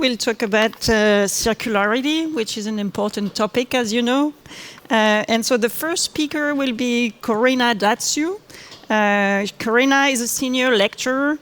We'll talk about circularity, which is an important topic, as you know. And so the first speaker will be Corinna Datsiou. Corinna is a senior lecturer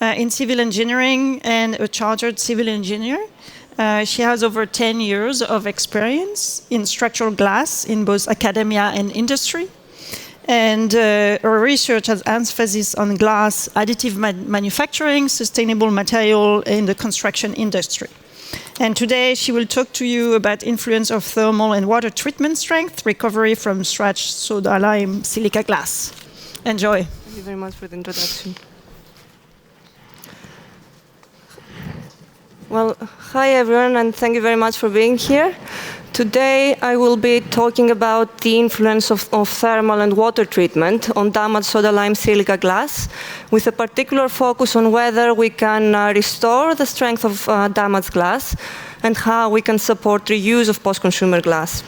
in civil engineering and a chartered civil engineer. She has over 10 years of experience in structural glass in both academia and industry. And her research has emphasis on glass, additive manufacturing, sustainable material in the construction industry. And today she will talk to you about influence of thermal and water treatment strength, recovery from stretched soda lime silica glass. Enjoy. Thank you very much for the introduction. Well, hi everyone, and thank you very much for being here. Today I will be talking about the influence of thermal and water treatment on damaged soda lime silica glass, with a particular focus on whether we can restore the strength of damaged glass and how we can support reuse of post-consumer glass.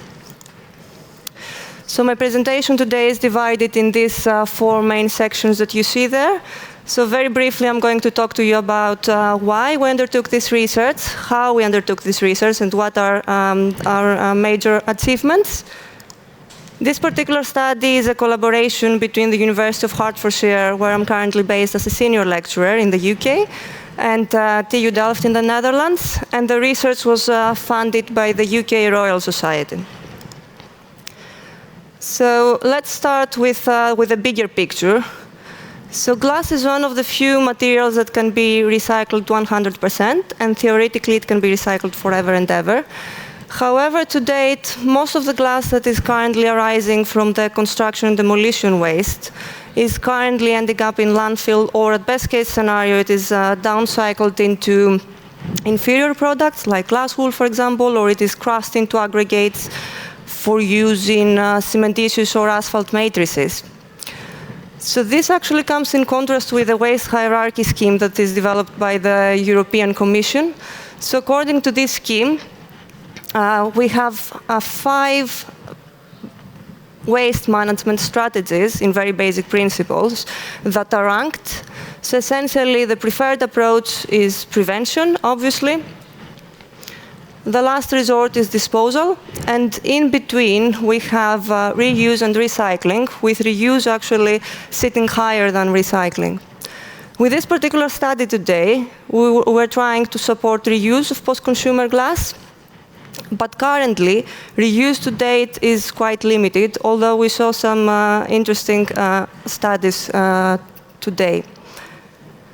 So my presentation today is divided in these four main sections that you see there. So very briefly, I'm going to talk to you about why we undertook this research, how we undertook this research, and what are our major achievements. This particular study is a collaboration between the University of Hertfordshire, where I'm currently based as a senior lecturer in the UK, and TU Delft in the Netherlands. And the research was funded by the UK Royal Society. So let's start with a bigger picture. So glass is one of the few materials that can be recycled 100%, and theoretically it can be recycled forever and ever. However, to date, most of the glass that is currently arising from the construction and demolition waste is currently ending up in landfill, or at best case scenario, it is downcycled into inferior products like glass wool, for example, or it is crushed into aggregates for use in cementitious or asphalt matrices. So this actually comes in contrast with the waste hierarchy scheme that is developed by the European Commission. So according to this scheme, we have 5 waste management strategies in very basic principles that are ranked. So essentially, the preferred approach is prevention, obviously. The last resort is disposal, and in between we have reuse and recycling, with reuse actually sitting higher than recycling. With this particular study today, we're trying to support reuse of post-consumer glass, but currently reuse to date is quite limited, although we saw some interesting studies today.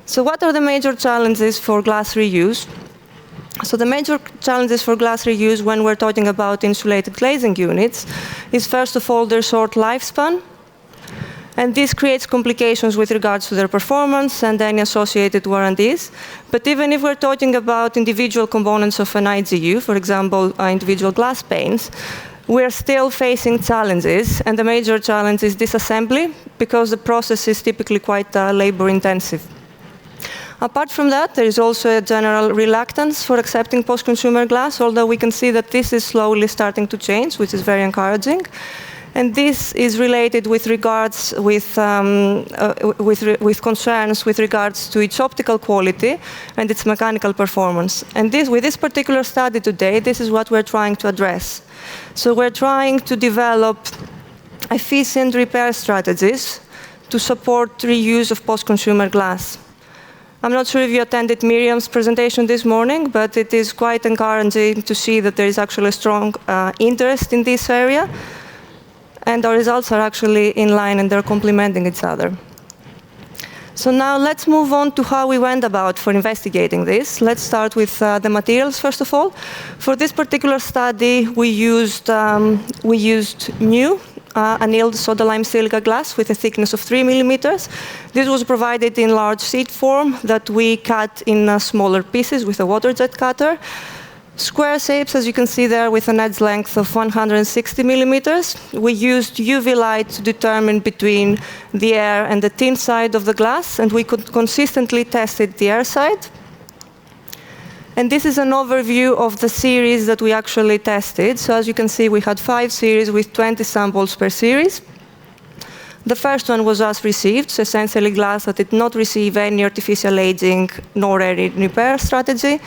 So what are the major challenges for glass reuse? So the major challenges for glass reuse when we're talking about insulated glazing units is, first of all, their short lifespan. And this creates complications with regards to their performance and any associated warranties. But even if we're talking about individual components of an IGU, for example, individual glass panes, we're still facing challenges. And the major challenge is disassembly, because the process is typically quite labor-intensive. Apart from that, there is also a general reluctance for accepting post-consumer glass, although we can see that this is slowly starting to change, which is very encouraging. And this is related with regards with concerns with regards to its optical quality and its mechanical performance. And with this particular study today, this is what we're trying to address. So we're trying to develop efficient repair strategies to support reuse of post-consumer glass. I'm not sure if you attended Miriam's presentation this morning, but it is quite encouraging to see that there is actually a strong interest in this area. And our results are actually in line and they're complementing each other. So now let's move on to how we went about for investigating this. Let's start with the materials, first of all. For this particular study, we used new annealed soda lime silica glass with a thickness of 3 millimeters. This was provided in large sheet form that we cut in smaller pieces with a water jet cutter. Square shapes, as you can see there, with an edge length of 160 millimeters. We used UV light to determine between the air and the thin side of the glass, and we could consistently tested the air side. And this is an overview of the series that we actually tested. So as you can see, we had 5 series with 20 samples per series. The first one was as received, so essentially glass that did not receive any artificial aging nor any repair strategy.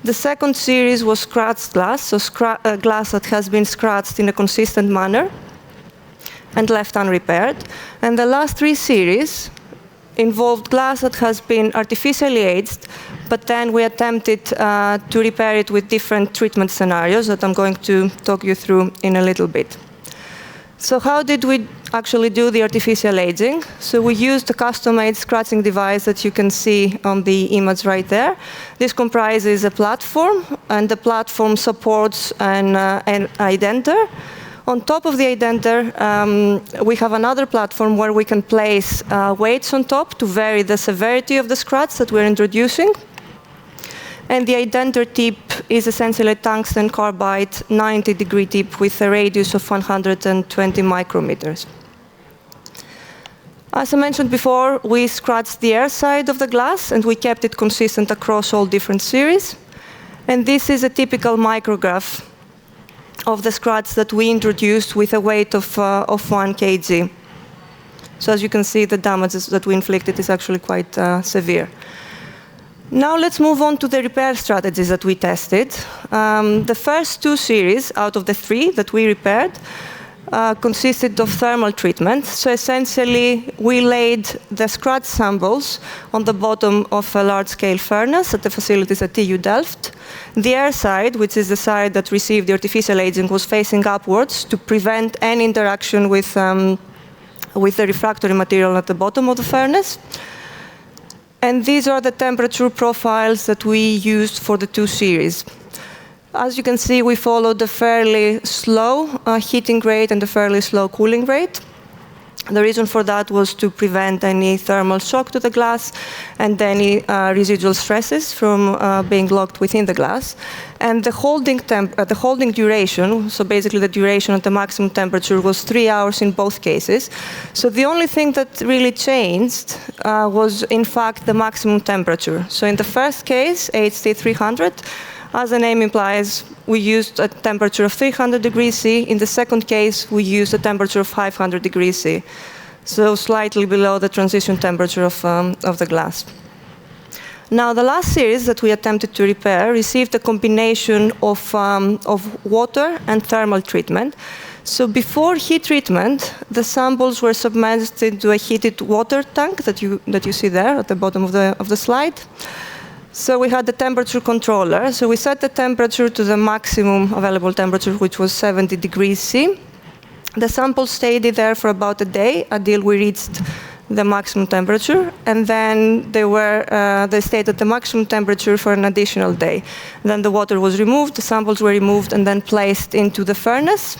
The second series was scratched glass, so glass that has been scratched in a consistent manner and left unrepaired. And the last 3 series involved glass that has been artificially aged, but then we attempted to repair it with different treatment scenarios that I'm going to talk you through in a little bit. So how did we actually do the artificial aging? So we used a custom-made scratching device that you can see on the image right there. This comprises a platform, and the platform supports an identer. On top of the identer, we have another platform where we can place weights on top to vary the severity of the scratch that we're introducing. And the identer tip is essentially a tungsten carbide 90-degree tip with a radius of 120 micrometers. As I mentioned before, we scratched the air side of the glass, and we kept it consistent across all different series. And this is a typical micrograph of the scratch that we introduced with a weight of 1 kg. So as you can see, the damage that we inflicted is actually quite severe. Now let's move on to the repair strategies that we tested. The first 2 series out of the 3 that we repaired consisted of thermal treatment. So essentially, we laid the scratch samples on the bottom of a large-scale furnace at the facilities at TU Delft. The air side, which is the side that received the artificial aging, was facing upwards to prevent any interaction with the refractory material at the bottom of the furnace. And these are the temperature profiles that we used for the 2 series. As you can see, we followed a fairly slow heating rate and a fairly slow cooling rate. The reason for that was to prevent any thermal shock to the glass and any residual stresses from being locked within the glass. And the holding duration, so basically the duration at the maximum temperature, was 3 hours in both cases. So the only thing that really changed was, in fact, the maximum temperature. So in the first case, HT 300, as the name implies, we used a temperature of 300 degrees C. In the second case, we used a temperature of 500 degrees C, so slightly below the transition temperature of the glass. Now, the last series that we attempted to repair received a combination of water and thermal treatment. So before heat treatment, the samples were submerged into a heated water tank that you see there at the bottom of the slide. So we had the temperature controller. So we set the temperature to the maximum available temperature, which was 70 degrees C. The samples stayed there for about a day until we reached the maximum temperature, and then they stayed at the maximum temperature for an additional day. Then the water was removed, the samples were removed, and then placed into the furnace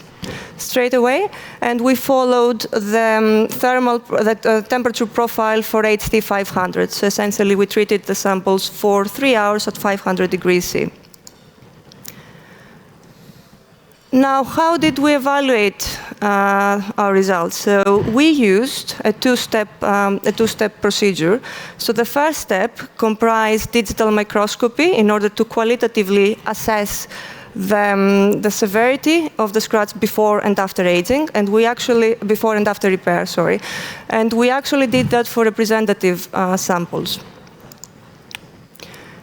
straight away, and we followed the temperature profile for HT 500. So essentially, we treated the samples for 3 hours at 500 degrees C. Now, how did we evaluate our results? So we used a two-step procedure. So the first step comprised digital microscopy in order to qualitatively assess the severity of the scratch before and after aging, and before and after repair, sorry. And we actually did that for representative samples.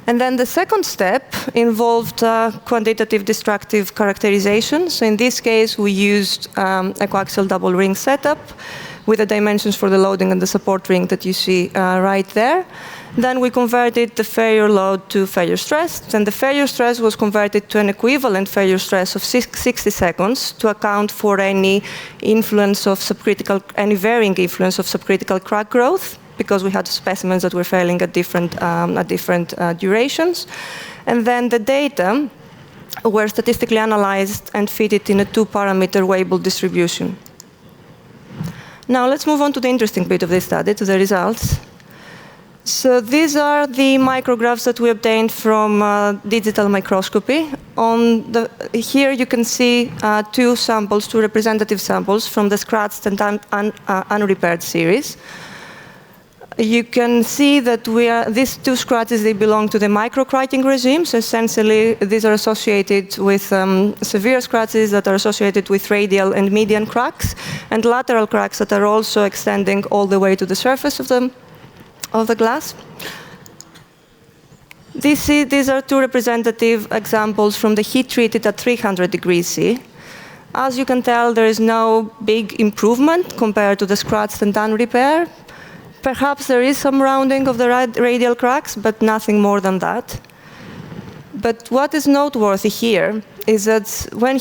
And then the second step involved quantitative destructive characterization. So in this case, we used a coaxial double ring setup with the dimensions for the loading and the support ring that you see right there. Then we converted the failure load to failure stress. Then the failure stress was converted to an equivalent failure stress of 60 seconds to account for any influence of any varying influence of subcritical crack growth, because we had specimens that were failing at different durations. And then the data were statistically analyzed and fitted in a 2-parameter Weibull distribution. Now let's move on to the interesting bit of this study, to the results. So these are the micrographs that we obtained from digital microscopy. Here you can see two representative samples from the scratched and unrepaired series. You can see that these two scratches, they belong to the microcracking regime. So essentially, these are associated with severe scratches that are associated with radial and median cracks, and lateral cracks that are also extending all the way to the surface of the glass. These are two representative examples from the heat treated at 300 degrees C. As you can tell, there is no big improvement compared to the scratched and done repair. Perhaps there is some rounding of the radial cracks, but nothing more than that. But what is noteworthy here is that when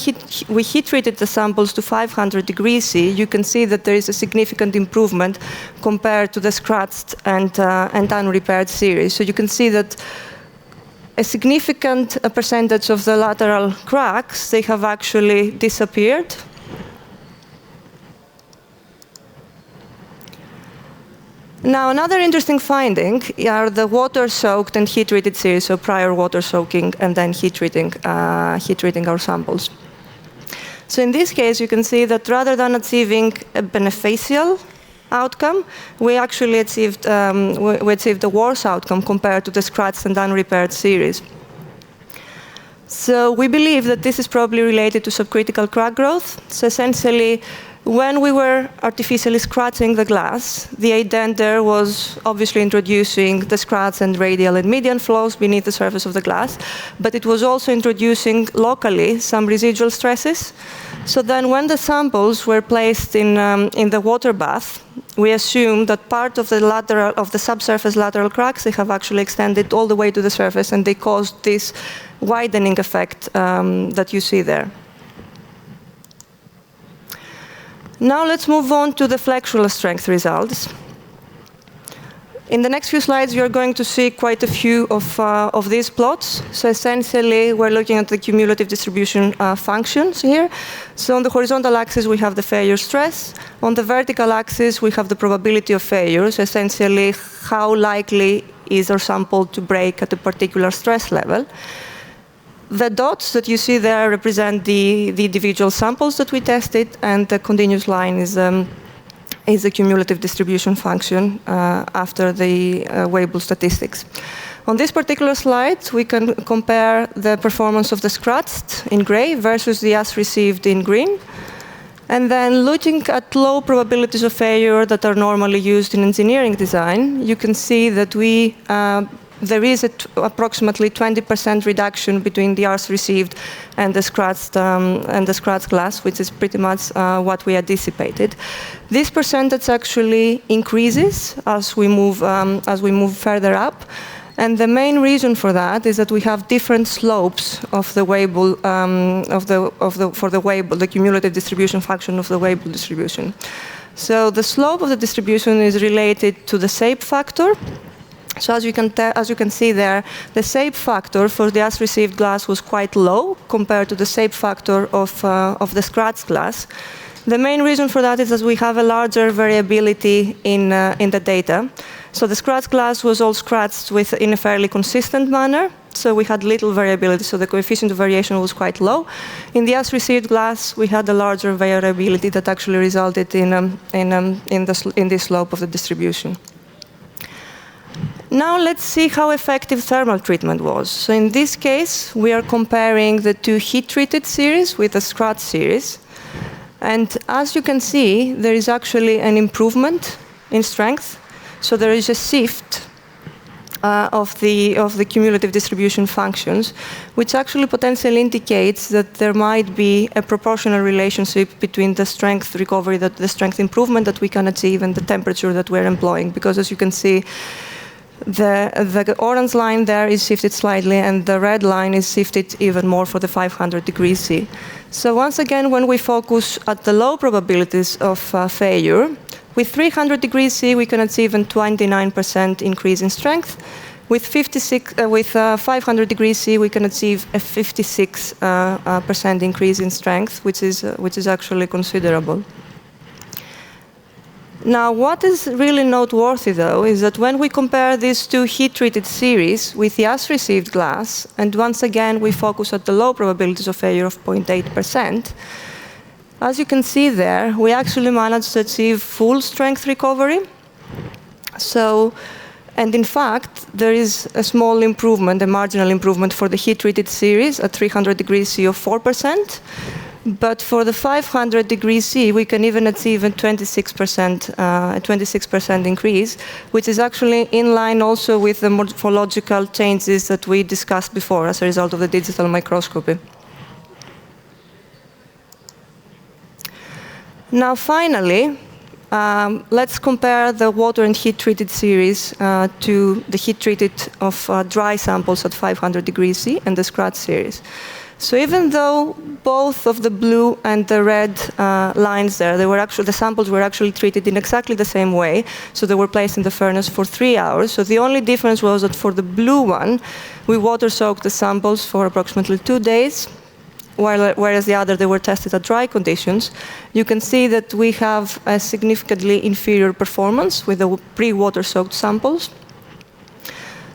we heat treated the samples to 500 degrees C, you can see that there is a significant improvement compared to the scratched and unrepaired series. So you can see that a significant percentage of the lateral cracks, they have actually disappeared. Now, another interesting finding are the water-soaked and heat-treated series, so prior water soaking and then heat-treating our samples. So in this case, you can see that rather than achieving a beneficial outcome, we actually achieved a worse outcome compared to the scratched and unrepaired series. So we believe that this is probably related to subcritical crack growth. So essentially, when we were artificially scratching the glass, the identer was obviously introducing the scratch and radial and median flows beneath the surface of the glass, but it was also introducing locally some residual stresses. So then when the samples were placed in the water bath, we assumed that part of the subsurface lateral cracks, they have actually extended all the way to the surface, and they caused this widening effect that you see there. Now let's move on to the flexural strength results. In the next few slides, we are going to see quite a few of these plots. So essentially, we're looking at the cumulative distribution functions here. So on the horizontal axis, we have the failure stress. On the vertical axis, we have the probability of failure. So essentially, how likely is our sample to break at a particular stress level. The dots that you see there represent the individual samples that we tested, and the continuous line is the cumulative distribution function after the Weibull statistics. On this particular slide, we can compare the performance of the scratched in gray versus the as received in green. And then looking at low probabilities of failure that are normally used in engineering design, you can see that there is approximately 20% reduction between the as received and the scratched glass, which is pretty much what we anticipated. This percentage actually increases as we move further up, and the main reason for that is that we have different slopes of the Weibull for the Weibull, the cumulative distribution function of the Weibull distribution. So the slope of the distribution is related to the shape factor. So as you can see there, the shape factor for the as received glass was quite low compared to the shape factor of the scratched glass. The main reason for that is that we have a larger variability in the data. So the scratched glass was all scratched in a fairly consistent manner. So we had little variability, so the coefficient of variation was quite low. In the as received glass, we had a larger variability that actually resulted in the slope of the distribution. Now let's see how effective thermal treatment was. So in this case, we are comparing the two heat-treated series with the scratch series. And as you can see, there is actually an improvement in strength. So there is a shift of the cumulative distribution functions, which actually potentially indicates that there might be a proportional relationship between the strength recovery, the strength improvement that we can achieve, and the temperature that we're employing. Because as you can see, the orange line there is shifted slightly, and the red line is shifted even more for the 500 degrees C. So once again, when we focus at the low probabilities of failure, with 300 degrees C, we can achieve a 29% increase in strength. With 500 degrees C, we can achieve a 56% increase in strength, which is actually considerable. Now, what is really noteworthy, though, is that when we compare these two heat-treated series with the as-received glass, and once again we focus at the low probabilities of failure of 0.8%, as you can see there, we actually managed to achieve full strength recovery. So, and in fact, there is a small improvement, a marginal improvement for the heat-treated series at 300 degrees C of 4%. But for the 500 degrees C, we can even achieve a 26% increase, which is actually in line also with the morphological changes that we discussed before as a result of the digital microscopy. Now, finally, let's compare the water and heat-treated series to the heat-treated of dry samples at 500 degrees C and the scratch series. So even though both of the blue and the red lines there, the samples were actually treated in exactly the same way, so they were placed in the furnace for 3 hours. So the only difference was that for the blue one, we water-soaked the samples for approximately 2 days, whereas the other, they were tested at dry conditions. You can see that we have a significantly inferior performance with the pre-water-soaked samples.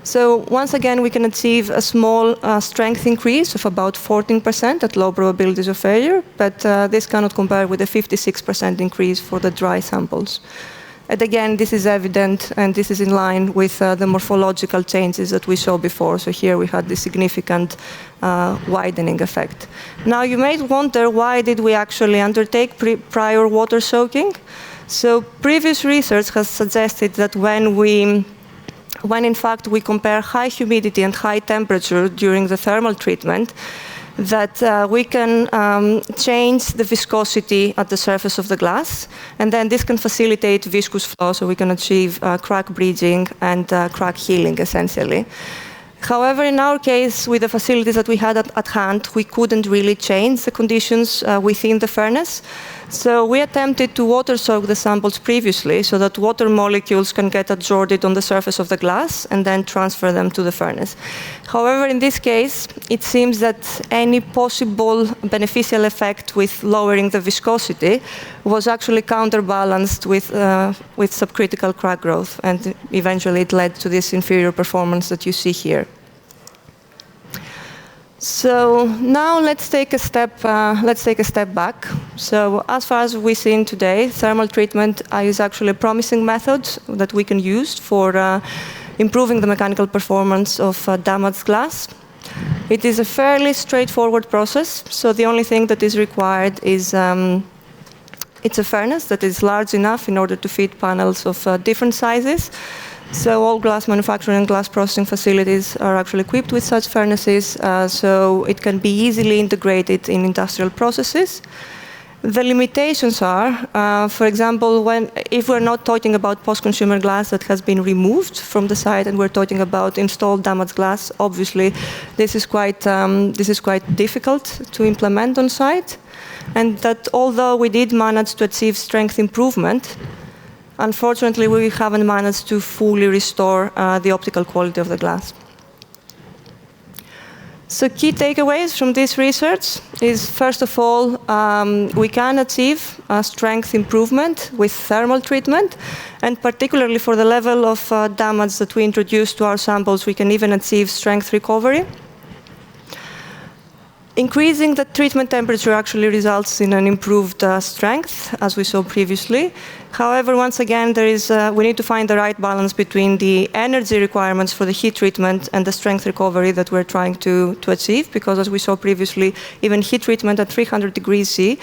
So once again, we can achieve a small strength increase of about 14% at low probabilities of failure, but this cannot compare with the 56% increase for the dry samples. And again, this is evident, and this is in line with the morphological changes that we saw before. So here we had the significant widening effect. Now, you may wonder, why did we actually undertake prior water soaking? So previous research has suggested that when in fact we compare high humidity and high temperature during the thermal treatment, that we can change the viscosity at the surface of the glass, and then this can facilitate viscous flow, so we can achieve crack bridging and crack healing, essentially. However, in our case, with the facilities that we had at hand, we couldn't really change the conditions within the furnace. So we attempted to water soak the samples previously so that water molecules can get adsorbed on the surface of the glass and then transfer them to the furnace. However, in this case, it seems that any possible beneficial effect with lowering the viscosity was actually counterbalanced with subcritical crack growth, and eventually it led to this inferior performance that you see here. So now let's take a step back. So as far as we've seen today, thermal treatment is actually a promising method that we can use for improving the mechanical performance of damaged glass. It is a fairly straightforward process. So the only thing that is required is it's a furnace that is large enough in order to fit panels of different sizes. So all glass manufacturing and glass processing facilities are actually equipped with such furnaces, so it can be easily integrated in industrial processes. The limitations are, for example, if we're not talking about post-consumer glass that has been removed from the site, and we're talking about installed damaged glass, obviously this is quite difficult to implement on site. And that although we did manage to achieve strength improvement, unfortunately, we haven't managed to fully restore the optical quality of the glass. So key takeaways from this research is, first of all, we can achieve strength improvement with thermal treatment, and particularly for the level of damage that we introduce to our samples, we can even achieve strength recovery. Increasing the treatment temperature actually results in an improved strength, as we saw previously. However, once again, we need to find the right balance between the energy requirements for the heat treatment and the strength recovery that we're trying to achieve, because as we saw previously, even heat treatment at 300 degrees C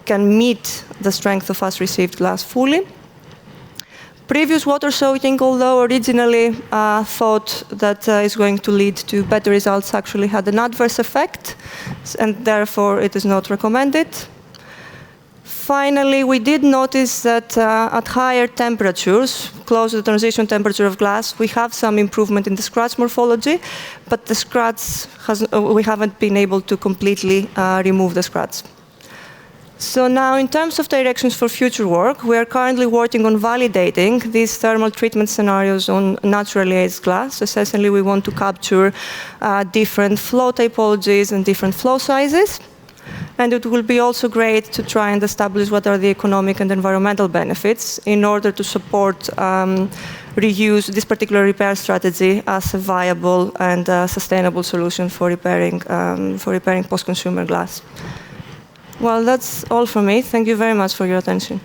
can meet the strength of us received glass fully. Previous water soaking, although originally thought that is going to lead to better results, actually had an adverse effect, and therefore it is not recommended. Finally, we did notice that at higher temperatures, close to the transition temperature of glass, we have some improvement in the scratch morphology, but the scratch we haven't been able to completely remove the scratch. So now, in terms of directions for future work, we are currently working on validating these thermal treatment scenarios on naturally aged glass. Essentially, we want to capture different flow typologies and different flow sizes. And it will be also great to try and establish what are the economic and environmental benefits in order to support reuse this particular repair strategy as a viable and sustainable solution for repairing post-consumer glass. Well, that's all from me. Thank you very much for your attention.